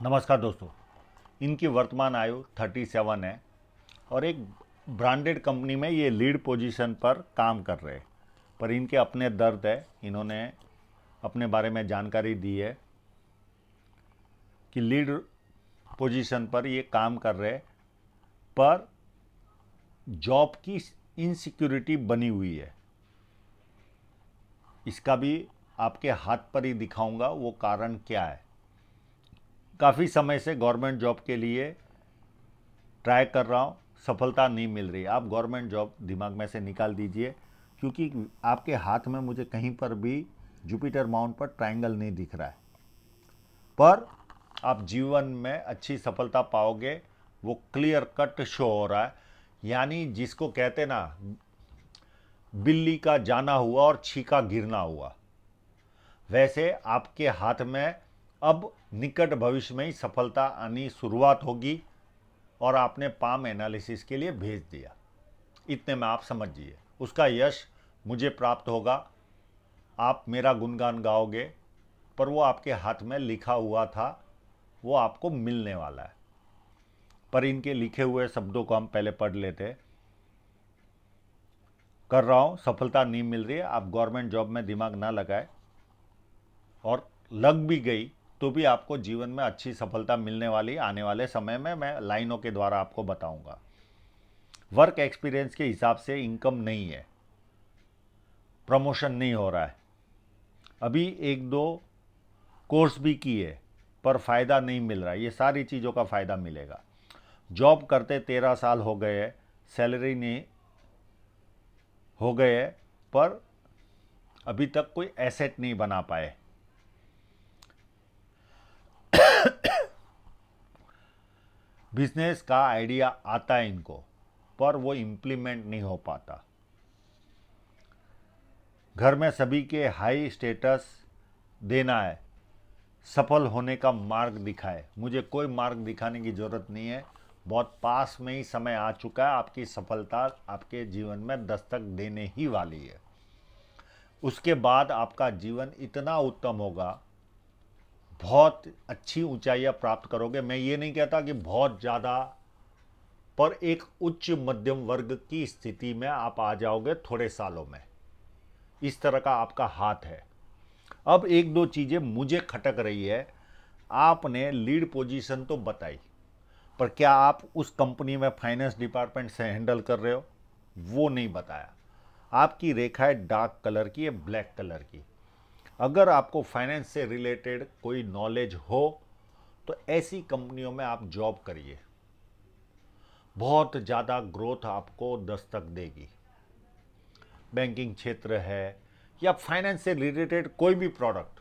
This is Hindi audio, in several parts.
नमस्कार दोस्तों। इनकी वर्तमान आयु 37 है और एक ब्रांडेड कंपनी में ये लीड पोजीशन पर काम कर रहे हैं। पर इनके अपने दर्द है। इन्होंने अपने बारे में जानकारी दी है कि लीड पोजीशन पर ये काम कर रहे हैं, पर जॉब की इनसिक्योरिटी बनी हुई है। इसका भी आपके हाथ पर ही दिखाऊंगा वो कारण क्या है। काफ़ी समय से गवर्नमेंट जॉब के लिए ट्राई कर रहा हूँ, सफलता नहीं मिल रही। आप गवर्नमेंट जॉब दिमाग में से निकाल दीजिए, क्योंकि आपके हाथ में मुझे कहीं पर भी जुपिटर माउंट पर ट्रायंगल नहीं दिख रहा है। पर आप जीवन में अच्छी सफलता पाओगे, वो क्लियर कट शो हो रहा है। यानी जिसको कहते ना, बिल्ली का जाना हुआ और छीका गिरना हुआ, वैसे आपके हाथ में अब निकट भविष्य में ही सफलता आनी शुरुआत होगी और आपने पाम एनालिसिस के लिए भेज दिया। इतने में आप समझिए उसका यश मुझे प्राप्त होगा। आप मेरा गुणगान गाओगे, पर वो आपके हाथ में लिखा हुआ था, वो आपको मिलने वाला है। पर इनके लिखे हुए शब्दों को हम पहले पढ़ लेते। कर रहा हूँ, सफलता नहीं मिल रही है। आप गवर्नमेंट जॉब में दिमाग ना लगाए, और लग भी गई तो भी आपको जीवन में अच्छी सफलता मिलने वाली आने वाले समय में मैं लाइनों के द्वारा आपको बताऊंगा। वर्क एक्सपीरियंस के हिसाब से इनकम नहीं है, प्रमोशन नहीं हो रहा है। अभी एक दो कोर्स भी किए पर फ़ायदा नहीं मिल रहा है। ये सारी चीज़ों का फ़ायदा मिलेगा। जॉब करते 13 साल हो गए है, सैलरी नहीं हो गए है, पर अभी तक कोई एसेट नहीं बना पाए। बिजनेस का आइडिया आता है इनको, पर वो इम्प्लीमेंट नहीं हो पाता। घर में सभी के हाई स्टेटस देना है, सफल होने का मार्ग दिखाए। मुझे कोई मार्ग दिखाने की ज़रूरत नहीं है, बहुत पास में ही समय आ चुका है। आपकी सफलता आपके जीवन में दस्तक देने ही वाली है। उसके बाद आपका जीवन इतना उत्तम होगा, बहुत अच्छी ऊंचाइयां प्राप्त करोगे। मैं ये नहीं कहता कि बहुत ज़्यादा, पर एक उच्च मध्यम वर्ग की स्थिति में आप आ जाओगे थोड़े सालों में। इस तरह का आपका हाथ है। अब एक दो चीज़ें मुझे खटक रही है। आपने लीड पोजीशन तो बताई, पर क्या आप उस कंपनी में फाइनेंस डिपार्टमेंट से हैंडल कर रहे हो, वो नहीं बताया। आपकी रेखा है डार्क कलर की, है ब्लैक कलर की। अगर आपको फाइनेंस से रिलेटेड कोई नॉलेज हो तो ऐसी कंपनियों में आप जॉब करिए, बहुत ज़्यादा ग्रोथ आपको दस्तक देगी। बैंकिंग क्षेत्र है या फाइनेंस से रिलेटेड कोई भी प्रोडक्ट,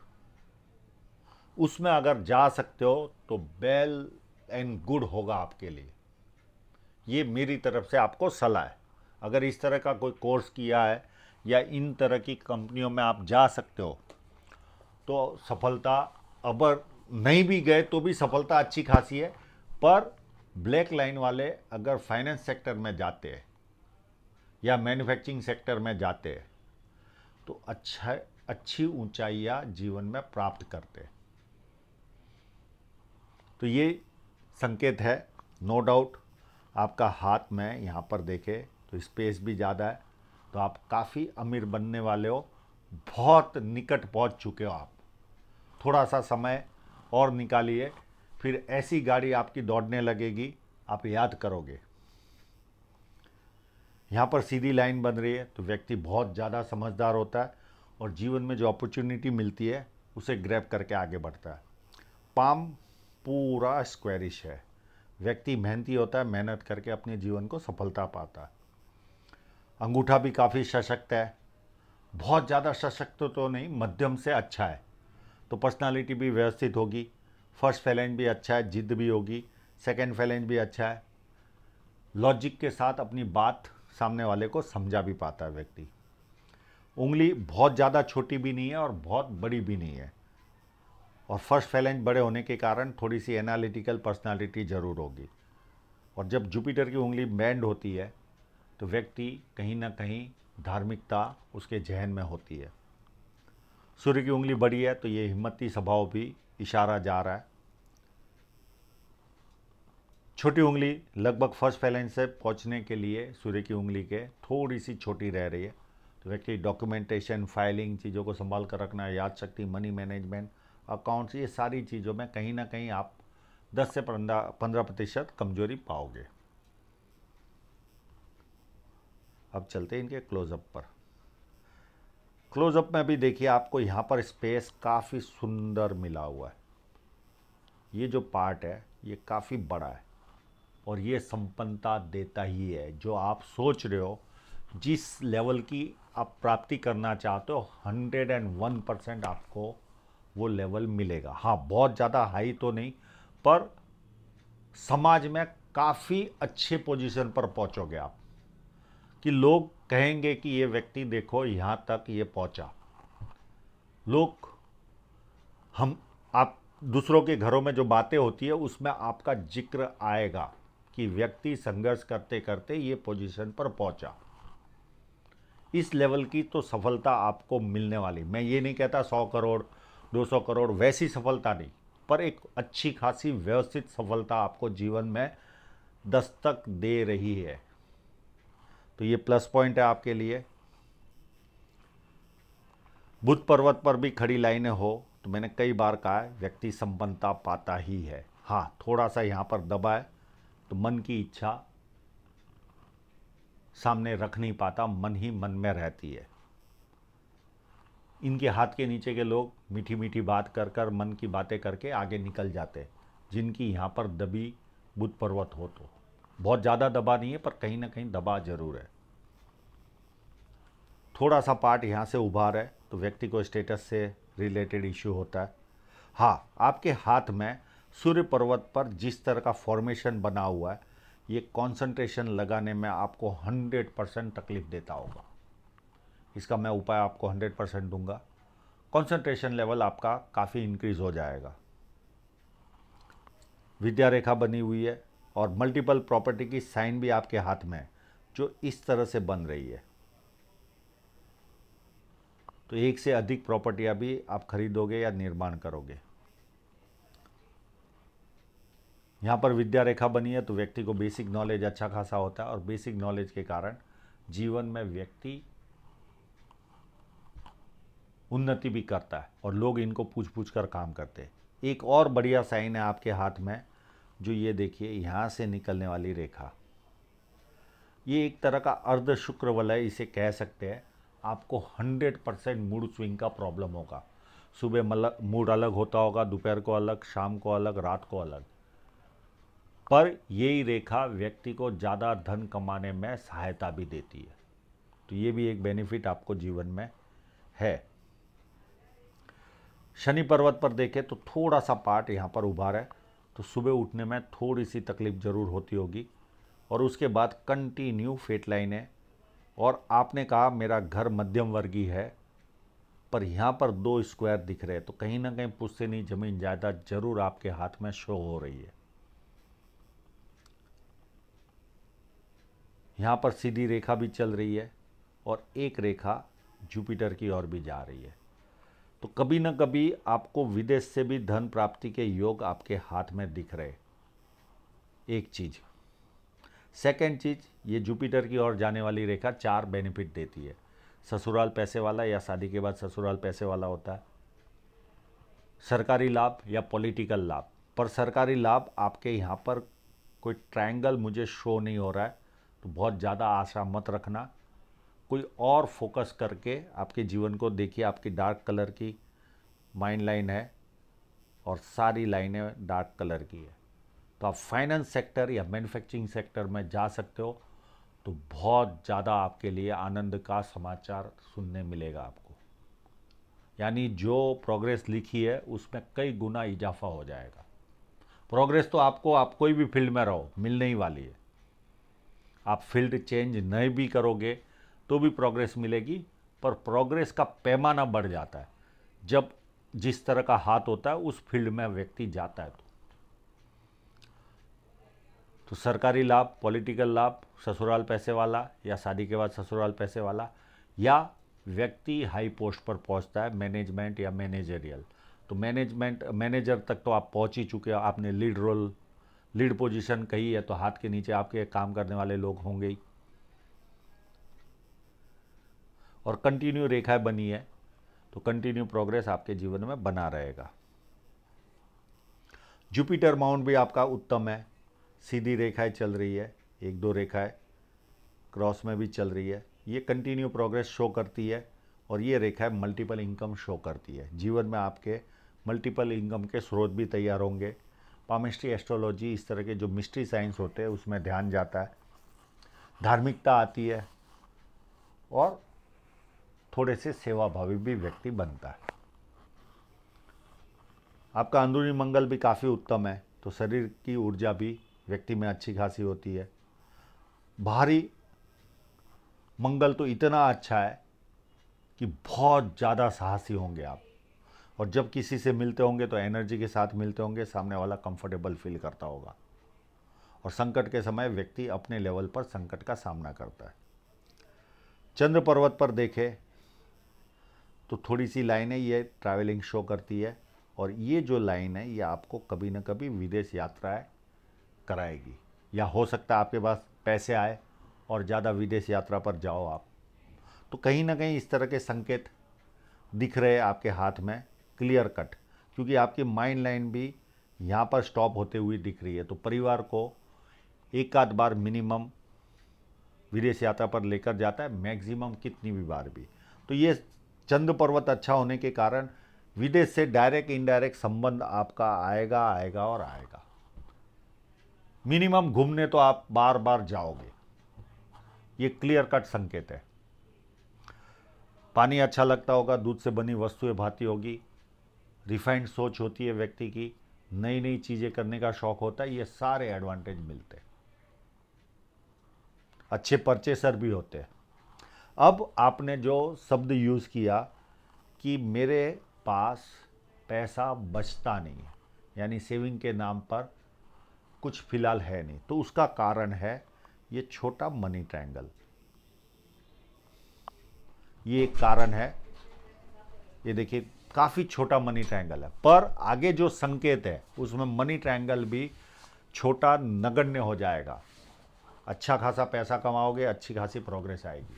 उसमें अगर जा सकते हो तो वेल एंड गुड होगा आपके लिए। ये मेरी तरफ से आपको सलाह है। अगर इस तरह का कोई कोर्स किया है या इन तरह की कंपनियों में आप जा सकते हो तो सफलता, अगर नहीं भी गए तो भी सफलता अच्छी खासी है। पर ब्लैक लाइन वाले अगर फाइनेंस सेक्टर में जाते हैं या मैन्युफैक्चरिंग सेक्टर में जाते हैं तो अच्छी ऊंचाइयां जीवन में प्राप्त करते हैं। तो ये संकेत है। नो डाउट आपका हाथ में यहाँ पर देखे तो स्पेस भी ज़्यादा है, तो आप काफ़ी अमीर बनने वाले हो, बहुत निकट पहुँच चुके हो आप। थोड़ा सा समय और निकालिए, फिर ऐसी गाड़ी आपकी दौड़ने लगेगी, आप याद करोगे। यहाँ पर सीधी लाइन बन रही है तो व्यक्ति बहुत ज़्यादा समझदार होता है और जीवन में जो अपॉर्चुनिटी मिलती है उसे ग्रैब करके आगे बढ़ता है। पाम पूरा स्क्वेरिश है। व्यक्ति मेहनती होता है, मेहनत करके अपने जीवन को सफलता पाता है। अंगूठा भी काफ़ी सशक्त है, बहुत ज़्यादा सशक्त तो नहीं, मध्यम से अच्छा है। तो पर्सनालिटी भी व्यवस्थित होगी। फर्स्ट फैलेंज भी अच्छा है, जिद भी होगी। सेकंड फैलेंज भी अच्छा है, लॉजिक के साथ अपनी बात सामने वाले को समझा भी पाता है व्यक्ति। उंगली बहुत ज़्यादा छोटी भी नहीं है और बहुत बड़ी भी नहीं है, और फर्स्ट फैलेंज बड़े होने के कारण थोड़ी सी एनालिटिकल पर्सनालिटी ज़रूर होगी। और जब जुपिटर की उंगली बैंड होती है तो व्यक्ति कहीं ना कहीं धार्मिकता उसके जहन में होती है। सूर्य की उंगली बड़ी है तो ये हिम्मती स्वभाव भी इशारा जा रहा है। छोटी उंगली लगभग फर्स्ट फैलेंस से पहुंचने के लिए सूर्य की उंगली के थोड़ी सी छोटी रह रही है। तो व्यक्ति डॉक्यूमेंटेशन, फाइलिंग, चीज़ों को संभाल कर रखना, याद शक्ति, मनी मैनेजमेंट, अकाउंट्स, ये सारी चीज़ों में कहीं ना कहीं आप 10 से 15% कमजोरी पाओगे। अब चलते हैं इनके क्लोजअप पर। क्लोजअप में भी देखिए आपको यहाँ पर स्पेस काफ़ी सुंदर मिला हुआ है। ये जो पार्ट है ये काफ़ी बड़ा है और ये संपन्नता देता ही है। जो आप सोच रहे हो, जिस लेवल की आप प्राप्ति करना चाहते हो, 101% आपको वो लेवल मिलेगा। हाँ, बहुत ज़्यादा हाई तो नहीं, पर समाज में काफ़ी अच्छे पोजीशन पर पहुंचोगे आप, कि लोग कहेंगे कि ये व्यक्ति देखो यहाँ तक ये पहुंचा। लोग आप दूसरों के घरों में जो बातें होती है उसमें आपका जिक्र आएगा कि व्यक्ति संघर्ष करते करते ये पोजीशन पर पहुंचा। इस लेवल की तो सफलता आपको मिलने वाली। मैं ये नहीं कहता 100 करोड़ 200 करोड़ वैसी सफलता नहीं, पर एक अच्छी खासी व्यवस्थित सफलता आपको जीवन में दस्तक दे रही है। तो ये प्लस पॉइंट है आपके लिए। बुध पर्वत पर भी खड़ी लाइनें हो तो मैंने कई बार कहा है, व्यक्ति संपन्नता पाता ही है। हाँ, थोड़ा सा यहाँ पर दबा है तो मन की इच्छा सामने रख नहीं पाता, मन ही मन में रहती है। इनके हाथ के नीचे के लोग मीठी मीठी बात कर कर, मन की बातें करके आगे निकल जाते, जिनकी यहाँ पर दबी बुध पर्वत हो। तो बहुत ज़्यादा दबा नहीं है, पर कहीं ना कहीं दबा जरूर है। थोड़ा सा पार्ट यहाँ से उभार है तो व्यक्ति को स्टेटस से रिलेटेड इश्यू होता है। हाँ, आपके हाथ में सूर्य पर्वत पर जिस तरह का फॉर्मेशन बना हुआ है, ये कंसंट्रेशन लगाने में आपको 100% तकलीफ देता होगा। इसका मैं उपाय आपको 100% दूंगा। कंसंट्रेशन लेवल आपका काफ़ी इंक्रीज हो जाएगा। विद्या रेखा बनी हुई है और मल्टीपल प्रॉपर्टी की साइन भी आपके हाथ में है, जो इस तरह से बन रही है। तो एक से अधिक प्रॉपर्टियां भी आप खरीदोगे या निर्माण करोगे। यहाँ पर विद्या रेखा बनी है तो व्यक्ति को बेसिक नॉलेज अच्छा खासा होता है और बेसिक नॉलेज के कारण जीवन में व्यक्ति उन्नति भी करता है और लोग इनको पूछ पूछ कर काम करते हैं। एक और बढ़िया साइन है आपके हाथ में, जो ये देखिए यहाँ से निकलने वाली रेखा, ये एक तरह का अर्ध शुक्र वलय इसे कह सकते हैं। आपको 100% मूड स्विंग का प्रॉब्लम होगा। सुबह मूड अलग होता होगा, दोपहर को अलग, शाम को अलग, रात को अलग, पर यही रेखा व्यक्ति को ज़्यादा धन कमाने में सहायता भी देती है। तो ये भी एक बेनिफिट आपको जीवन में है। शनि पर्वत पर देखें तो थोड़ा सा पार्ट यहाँ पर उभार है, तो सुबह उठने में थोड़ी सी तकलीफ ज़रूर होती होगी और उसके बाद कंटिन्यू फेट लाइन है। और आपने कहा मेरा घर मध्यम वर्गीय है, पर यहाँ पर 2 स्क्वायर दिख रहे हैं, तो कहीं ना कहीं पुश्तैनी जमीन जायदाद जरूर आपके हाथ में शो हो रही है। यहाँ पर सीधी रेखा भी चल रही है और एक रेखा जुपिटर की ओर भी जा रही है। तो कभी ना कभी आपको विदेश से भी धन प्राप्ति के योग आपके हाथ में दिख रहे। एक चीज़। सेकंड चीज़, ये जुपिटर की ओर जाने वाली रेखा 4 बेनिफिट देती है। ससुराल पैसे वाला या शादी के बाद ससुराल पैसे वाला होता है, सरकारी लाभ या पॉलिटिकल लाभ। पर सरकारी लाभ आपके यहाँ पर कोई ट्रायंगल मुझे शो नहीं हो रहा है, तो बहुत ज़्यादा आशा मत रखना। कोई और फोकस करके आपके जीवन को देखिए। आपकी डार्क कलर की माइंड लाइन है और सारी लाइनें डार्क कलर की है। तो आप फाइनेंस सेक्टर या मैन्युफैक्चरिंग सेक्टर में जा सकते हो, तो बहुत ज़्यादा आपके लिए आनंद का समाचार सुनने मिलेगा आपको। यानी जो प्रोग्रेस लिखी है उसमें कई गुना इजाफा हो जाएगा। प्रोग्रेस तो आपको, आप कोई भी फील्ड में रहो, मिलने ही वाली है। आप फील्ड चेंज नहीं भी करोगे तो भी प्रोग्रेस मिलेगी, पर प्रोग्रेस का पैमाना बढ़ जाता है जब जिस तरह का हाथ होता है उस फील्ड में व्यक्ति जाता है। तो सरकारी लाभ, पॉलिटिकल लाभ, ससुराल पैसे वाला या शादी के बाद ससुराल पैसे वाला, या व्यक्ति हाई पोस्ट पर पहुंचता है, मैनेजमेंट या मैनेजरियल। तो मैनेजर तक तो आप पहुंच ही चुके हो, आपने लीड रोल लीड पोजीशन कही है तो हाथ के नीचे आपके काम करने वाले लोग होंगे ही। और कंटिन्यू रेखाएं बनी है तो कंटिन्यू प्रोग्रेस आपके जीवन में बना रहेगा। जुपिटर माउंट भी आपका उत्तम है, सीधी रेखाएं चल रही है, एक दो रेखाएं क्रॉस में भी चल रही है, ये कंटिन्यू प्रोग्रेस शो करती है। और ये रेखाएं मल्टीपल इनकम शो करती है। जीवन में आपके मल्टीपल इनकम के स्रोत भी तैयार होंगे। पामिस्ट्री, एस्ट्रोलॉजी, इस तरह के जो मिस्ट्री साइंस होते हैं उसमें ध्यान जाता है, धार्मिकता आती है और थोड़े से सेवाभावी भी व्यक्ति बनता है। आपका अंदरूनी मंगल भी काफ़ी उत्तम है, तो शरीर की ऊर्जा भी व्यक्ति में अच्छी खासी होती है। बाहरी मंगल तो इतना अच्छा है कि बहुत ज़्यादा साहसी होंगे आप, और जब किसी से मिलते होंगे तो एनर्जी के साथ मिलते होंगे, सामने वाला कंफर्टेबल फील करता होगा। और संकट के समय व्यक्ति अपने लेवल पर संकट का सामना करता है। चंद्र पर्वत पर देखें तो थोड़ी सी लाइनें ये ट्रैवलिंग शो करती है, और ये जो लाइन है ये आपको कभी न कभी विदेश यात्राएं कराएगी, या हो सकता है आपके पास पैसे आए और ज़्यादा विदेश यात्रा पर जाओ आप। तो कहीं ना कहीं इस तरह के संकेत दिख रहे हैं आपके हाथ में क्लियर कट, क्योंकि आपकी माइंड लाइन भी यहाँ पर स्टॉप होते हुए दिख रही है। तो परिवार को एक आध बार मिनिमम विदेश यात्रा पर लेकर जाता है, मैक्सिमम कितनी भी बार भी। तो ये चंद्र पर्वत अच्छा होने के कारण विदेश से डायरेक्ट इनडायरेक्ट संबंध आपका आएगा आएगा और आएगा। मिनिमम घूमने तो आप बार बार जाओगे, ये क्लियर कट संकेत है। पानी अच्छा लगता होगा, दूध से बनी वस्तुएं भाती होगी, रिफाइंड सोच होती है व्यक्ति की, नई नई चीज़ें करने का शौक होता है, ये सारे एडवांटेज मिलते हैं। अच्छे परचेसर भी होते हैं। अब आपने जो शब्द यूज़ किया कि मेरे पास पैसा बचता नहीं है, यानी सेविंग के नाम पर कुछ फिलहाल है नहीं, तो उसका कारण है ये छोटा मनी ट्रायंगल। ये एक कारण है। ये देखिए काफ़ी छोटा मनी ट्रायंगल है, पर आगे जो संकेत है उसमें मनी ट्रायंगल भी छोटा नगण्य हो जाएगा। अच्छा खासा पैसा कमाओगे, अच्छी खासी प्रोग्रेस आएगी।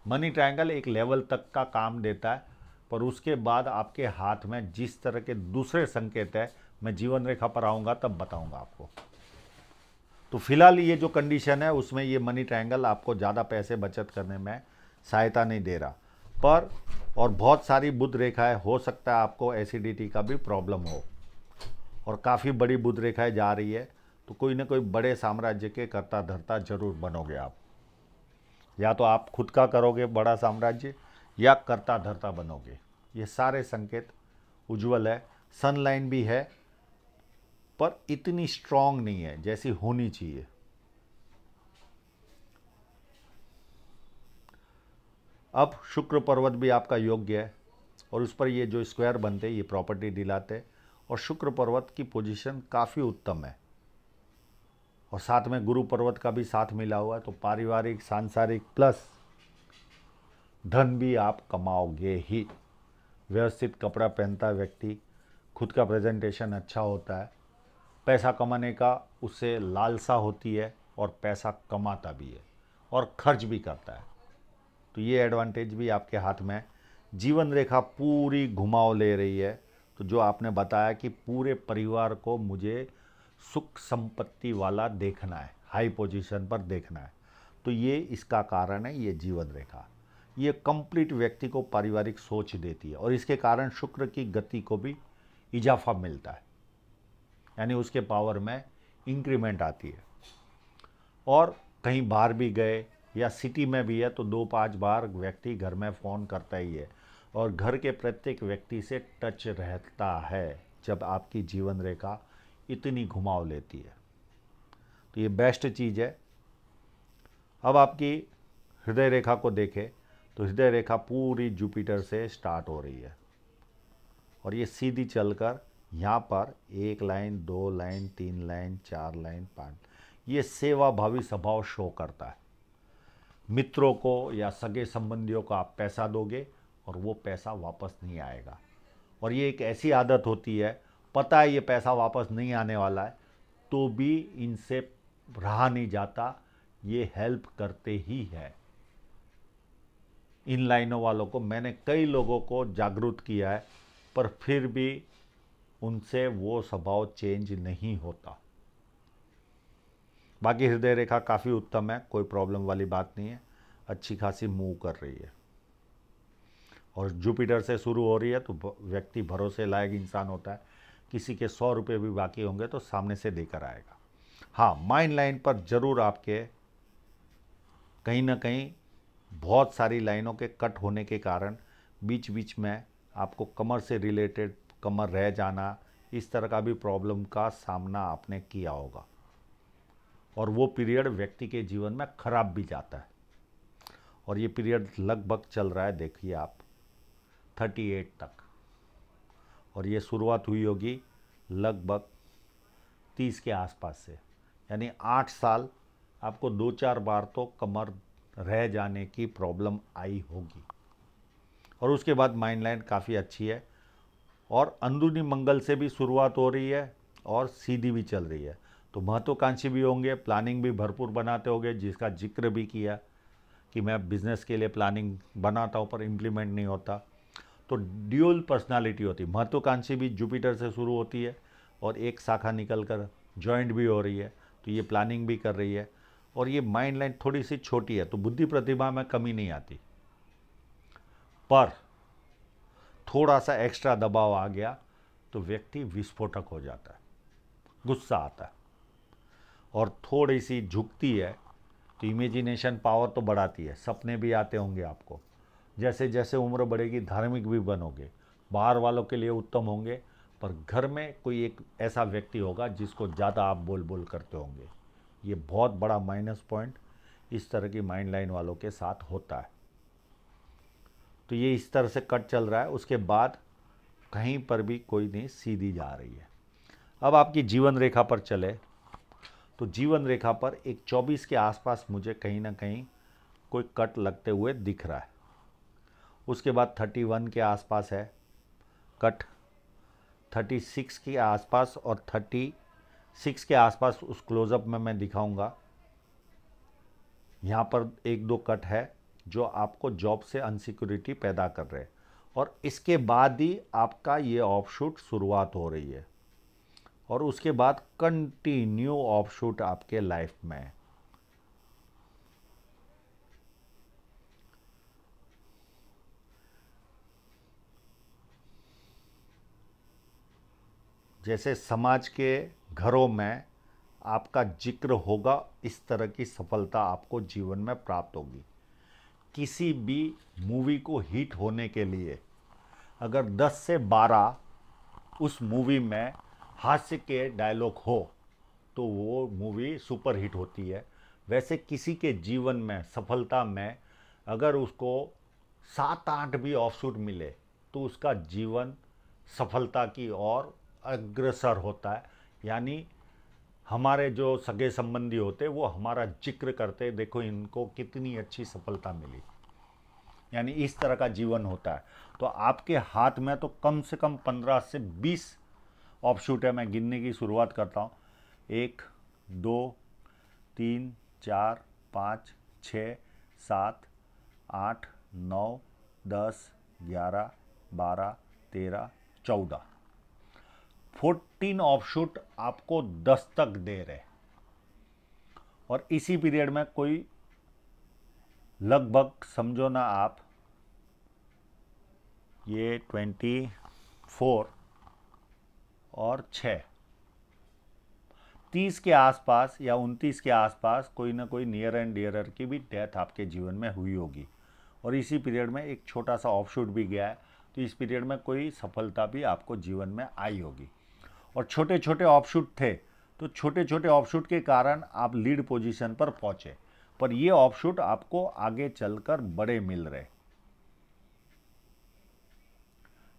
मनी ट्रायंगल एक लेवल तक का काम देता है, पर उसके बाद आपके हाथ में जिस तरह के दूसरे संकेत है, मैं जीवन रेखा पर आऊँगा तब बताऊँगा आपको। तो फिलहाल ये जो कंडीशन है उसमें ये मनी ट्रायंगल आपको ज़्यादा पैसे बचत करने में सहायता नहीं दे रहा। पर और बहुत सारी बुध रेखाएं, हो सकता है आपको एसिडिटी का भी प्रॉब्लम हो, और काफ़ी बड़ी बुध रेखाएं जा रही है, तो कोई ना कोई बड़े साम्राज्य के कर्ता धर्ता जरूर बनोगे आप। या तो आप खुद का करोगे बड़ा साम्राज्य, या कर्ता धर्ता बनोगे। ये सारे संकेत उज्जवल है। सन लाइन भी है, पर इतनी स्ट्रांग नहीं है जैसी होनी चाहिए। अब शुक्र पर्वत भी आपका योग्य है, और उस पर ये जो स्क्वायर बनते हैं ये प्रॉपर्टी दिलाते, और शुक्र पर्वत की पोजीशन काफ़ी उत्तम है, और साथ में गुरु पर्वत का भी साथ मिला हुआ है। तो पारिवारिक, सांसारिक प्लस धन भी आप कमाओगे ही। व्यवस्थित कपड़ा पहनता व्यक्ति, खुद का प्रेजेंटेशन अच्छा होता है, पैसा कमाने का उससे लालसा होती है, और पैसा कमाता भी है और खर्च भी करता है। तो ये एडवांटेज भी आपके हाथ में है। जीवन रेखा पूरी घुमाव ले रही है। तो जो आपने बताया कि पूरे परिवार को मुझे सुख संपत्ति वाला देखना है, हाई पोजीशन पर देखना है, तो ये इसका कारण है। ये जीवन रेखा ये कंप्लीट व्यक्ति को पारिवारिक सोच देती है, और इसके कारण शुक्र की गति को भी इजाफा मिलता है, यानी उसके पावर में इंक्रीमेंट आती है। और कहीं बाहर भी गए या सिटी में भी है तो 2-5 बार व्यक्ति घर में फ़ोन करता ही है, और घर के प्रत्येक व्यक्ति से टच रहता है जब आपकी जीवन रेखा इतनी घुमाव लेती है। तो ये बेस्ट चीज़ है। अब आपकी हृदय रेखा को देखें तो हृदय रेखा पूरी जुपिटर से स्टार्ट हो रही है, और ये सीधी चलकर यहाँ पर 1 लाइन, 2 लाइन, 3 लाइन, 4 लाइन, 5, ये सेवा भावी स्वभाव शो करता है। मित्रों को या सगे संबंधियों को आप पैसा दोगे और वो पैसा वापस नहीं आएगा, और ये एक ऐसी आदत होती है, पता है ये पैसा वापस नहीं आने वाला है, तो भी इनसे रहा नहीं जाता, ये हेल्प करते ही है। इन लाइनों वालों को मैंने कई लोगों को जागरूक किया है, पर फिर भी उनसे वो स्वभाव चेंज नहीं होता। बाकी हृदय रेखा काफ़ी उत्तम है, कोई प्रॉब्लम वाली बात नहीं है, अच्छी खासी मूव कर रही है। और जुपिटर से शुरू हो रही है तो व्यक्ति भरोसे लायक इंसान होता है, किसी के 100 रुपये भी बाकी होंगे तो सामने से देकर आएगा। हाँ, माइंड लाइन पर जरूर आपके कहीं ना कहीं बहुत सारी लाइनों के कट होने के कारण बीच बीच में आपको कमर से रिलेटेड कमर रह जाना, इस तरह का भी प्रॉब्लम का सामना आपने किया होगा, और वो पीरियड व्यक्ति के जीवन में खराब भी जाता है। और ये पीरियड लगभग चल रहा है, देखिए आप 38 तक, और ये शुरुआत हुई होगी लगभग 30 के आसपास से, यानी 8 साल आपको 2-4 बार तो कमर रह जाने की प्रॉब्लम आई होगी। और उसके बाद माइंड लाइन काफ़ी अच्छी है, और अंदरूनी मंगल से भी शुरुआत हो रही है और सीधी भी चल रही है, तो महत्वाकांक्षी भी होंगे, प्लानिंग भी भरपूर बनाते होंगे, जिसका जिक्र भी किया कि मैं बिज़नेस के लिए प्लानिंग बनाता हूँ पर इम्प्लीमेंट नहीं होता। तो ड्यूअल पर्सनालिटी होती है, महत्वाकांक्षी भी जुपिटर से शुरू होती है और एक शाखा निकल कर जॉइंट भी हो रही है, तो ये प्लानिंग भी कर रही है। और ये माइंड लाइन थोड़ी सी छोटी है, तो बुद्धि प्रतिभा में कमी नहीं आती, पर थोड़ा सा एक्स्ट्रा दबाव आ गया तो व्यक्ति विस्फोटक हो जाता है, गुस्सा आता है, और थोड़ी सी झुकती है तो इमेजिनेशन पावर तो बढ़ाती है, सपने भी आते होंगे आपको। जैसे जैसे उम्र बढ़ेगी धार्मिक भी बनोगे, बाहर वालों के लिए उत्तम होंगे, पर घर में कोई एक ऐसा व्यक्ति होगा जिसको ज़्यादा आप बोल बोल करते होंगे। ये बहुत बड़ा माइनस पॉइंट इस तरह की माइंड लाइन वालों के साथ होता है। तो ये इस तरह से कट चल रहा है, उसके बाद कहीं पर भी कोई नहीं, सीधी जा रही है। अब आपकी जीवन रेखा पर चले तो जीवन रेखा पर एक 24 के आसपास मुझे कहीं ना कहीं कोई कट लगते हुए दिख रहा है। उसके बाद 31 के आसपास है कट, 36 के आसपास और 36 के आसपास उस क्लोजअप में मैं दिखाऊंगा। यहाँ पर 1-2 कट है जो आपको जॉब से अनसिक्योरिटी पैदा कर रहे हैं, और इसके बाद ही आपका ये ऑफशूट शुरुआत हो रही है, और उसके बाद कंटिन्यू ऑफशूट आपके लाइफ में है। जैसे समाज के घरों में आपका जिक्र होगा, इस तरह की सफलता आपको जीवन में प्राप्त होगी। किसी भी मूवी को हिट होने के लिए अगर 10 से 12 उस मूवी में हास्य के डायलॉग हो तो वो मूवी सुपर हिट होती है। वैसे किसी के जीवन में सफलता में अगर उसको 7-8 भी ऑफशूट मिले तो उसका जीवन सफलता की ओर अग्रसर होता है। यानी हमारे जो सगे संबंधी होते वो हमारा जिक्र करते, देखो इनको कितनी अच्छी सफलता मिली, यानी इस तरह का जीवन होता है। तो आपके हाथ में तो कम से कम 15 से 20 ऑफशूट है। मैं गिनने की शुरुआत करता हूँ, 1 2 3 4 5 6 7 8 9 10 11 12 13 14 14 ऑफशूट आपको दस्तक दे रहे, और इसी पीरियड में कोई लगभग समझो ना आप ये 24 और 6 30 के आसपास या 29 के आसपास कोई ना कोई नियर एंड डियरर की भी डेथ आपके जीवन में हुई होगी, और इसी पीरियड में एक छोटा सा ऑफशूट भी गया है। तो इस पीरियड में कोई सफलता भी आपको जीवन में आई होगी, और छोटे छोटे ऑफशूट थे तो छोटे छोटे ऑफशूट के कारण आप लीड पोजीशन पर पहुंचे, पर ये ऑफशूट आपको आगे चलकर बड़े मिल रहे।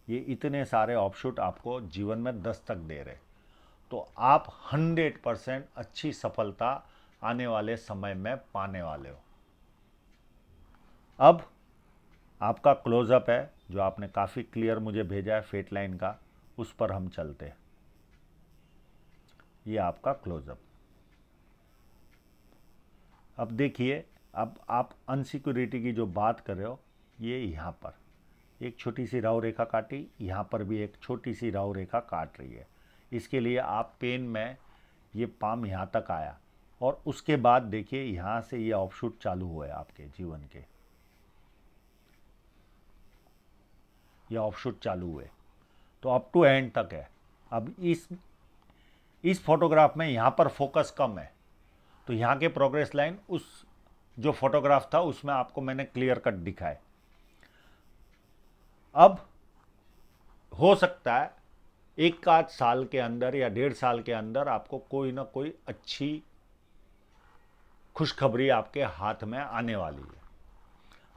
ये इतने सारे ऑफशूट आपको जीवन में दस्तक दे रहे, तो आप 100% अच्छी सफलता आने वाले समय में पाने वाले हो। अब आपका क्लोजअप है जो आपने काफ़ी क्लियर मुझे भेजा है फेट लाइन का, उस पर हम चलते हैं। ये आपका क्लोजअप। अब देखिए, अब आप अनसिक्योरिटी की जो बात कर रहे हो, ये यहाँ पर एक छोटी सी राव रेखा काटी, यहाँ पर भी एक छोटी सी राव रेखा काट रही है। इसके लिए आप पेन में ये पाम यहाँ तक आया, और उसके बाद देखिए यहाँ से ये ऑफशूट चालू हुए आपके जीवन के, ये ऑफशूट चालू हुए, तो अप टू एंड तक है। अब इस फोटोग्राफ में यहाँ पर फोकस कम है, तो यहाँ के प्रोग्रेस लाइन उस जो फोटोग्राफ था उसमें आपको मैंने क्लियर कट दिखाए। अब हो सकता है एक आध साल के अंदर या 1.5 साल के अंदर आपको कोई ना कोई अच्छी खुशखबरी आपके हाथ में आने वाली है।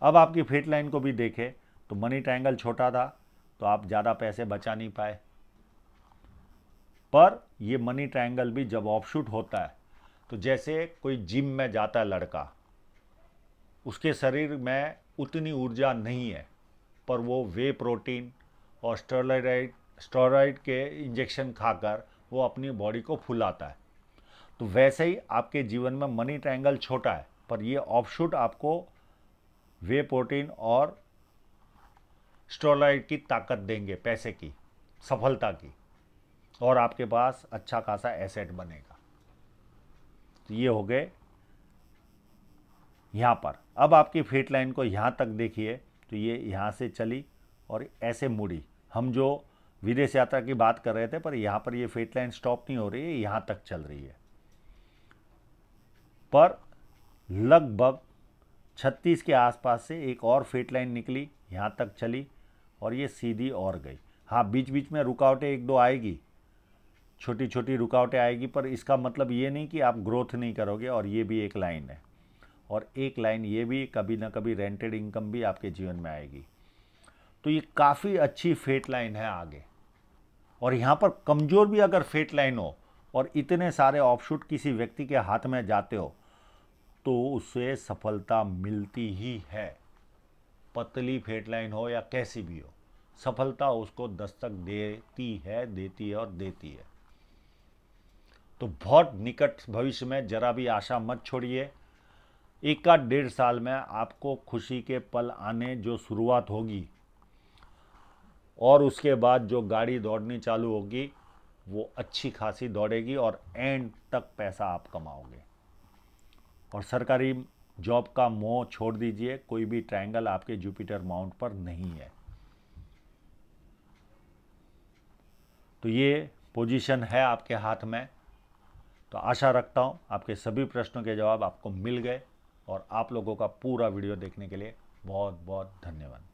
अब आपकी फेट लाइन को भी देखें तो मनी ट्रायंगल छोटा था, तो आप ज़्यादा पैसे बचा नहीं पाए, पर ये मनी ट्रायंगल भी जब ऑफशूट होता है, तो जैसे कोई जिम में जाता है लड़का, उसके शरीर में उतनी ऊर्जा नहीं है, पर वो वे प्रोटीन और स्टेरॉइड के इंजेक्शन खाकर वो अपनी बॉडी को फुलाता है। तो वैसे ही आपके जीवन में मनी ट्रायंगल छोटा है, पर ये ऑफशूट आपको वे प्रोटीन और स्टेरॉइड की ताकत देंगे, पैसे की, सफलता की, और आपके पास अच्छा खासा एसेट बनेगा। तो ये हो गए यहाँ पर। अब आपकी फेट लाइन को यहाँ तक देखिए, तो ये यहाँ से चली और ऐसे मुड़ी। हम जो विदेश यात्रा की बात कर रहे थे, पर यहाँ पर ये फेट लाइन स्टॉप नहीं हो रही है, यहाँ तक चल रही है, पर लगभग 36 के आसपास से एक और फेट लाइन निकली, यहाँ तक चली और ये सीधी और गई। हाँ, बीच बीच में रुकावटें 1-2 आएगी, छोटी छोटी रुकावटें आएगी, पर इसका मतलब ये नहीं कि आप ग्रोथ नहीं करोगे। और ये भी एक लाइन है, और एक लाइन ये भी, कभी ना कभी रेंटेड इनकम भी आपके जीवन में आएगी। तो ये काफ़ी अच्छी फेट लाइन है आगे। और यहाँ पर कमज़ोर भी अगर फेट लाइन हो और इतने सारे ऑफशूट किसी व्यक्ति के हाथ में जाते हो, तो उसे सफलता मिलती ही है। पतली फेट लाइन हो या कैसी भी हो, सफलता उसको दस्तक देती है और देती है। तो बहुत निकट भविष्य में जरा भी आशा मत छोड़िए। 1-1.5 साल में आपको खुशी के पल आने जो शुरुआत होगी, और उसके बाद जो गाड़ी दौड़नी चालू होगी वो अच्छी खासी दौड़ेगी, और एंड तक पैसा आप कमाओगे। और सरकारी जॉब का मोह छोड़ दीजिए, कोई भी ट्रायंगल आपके जुपिटर माउंट पर नहीं है। तो ये पोजीशन है आपके हाथ में। तो आशा रखता हूँ आपके सभी प्रश्नों के जवाब आपको मिल गए, और आप लोगों का पूरा वीडियो देखने के लिए बहुत बहुत धन्यवाद।